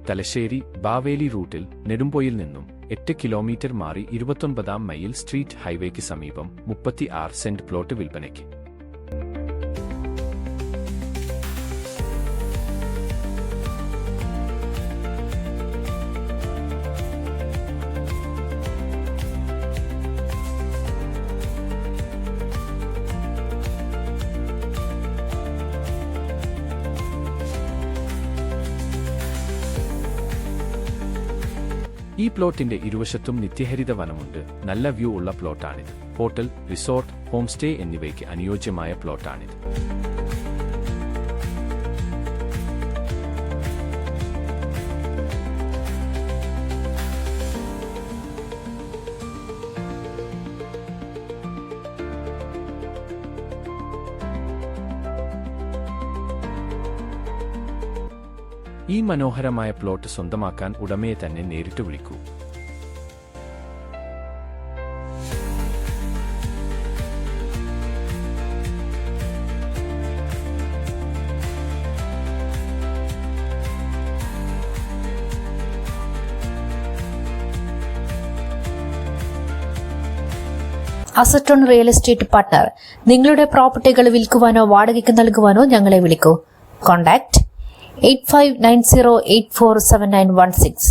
തലശ്ശേരി ബാവേലി റൂട്ടിൽ നെടുമ്പൊയിൽ നിന്നും 8 കിലോമീറ്റർ മാറി 29 മൈൽ സ്ട്രീറ്റ് ഹൈവേക്ക് സമീപം 36 സെന്റ് പ്ലോട്ട് വിൽപ്പനയ്ക്ക്. ഈ പ്ലോട്ടിന്റെ ഇരുവശത്തും നിത്യഹരിത വനമുണ്ട്. നല്ല വ്യൂ ഉള്ള പ്ലോട്ടാണിത്. ഹോട്ടൽ, റിസോർട്ട്, ഹോം സ്റ്റേ എന്നിവയ്ക്ക് അനുയോജ്യമായ പ്ലോട്ടാണിത്. ഈ മനോഹരമായ പ്ലോട്ട് സ്വന്തമാക്കാൻ ഉടമയെ തന്നെ നേരിട്ട് വിളിക്കൂ. Asset on real estate partner. നിങ്ങളുടെ പ്രോപ്പർട്ടികൾ വിൽക്കുവാനോ വാടകയ്ക്ക് നൽകുവാനോ ഞങ്ങളെ വിളിക്കൂ. കോൺടാക്ട് 8590847916.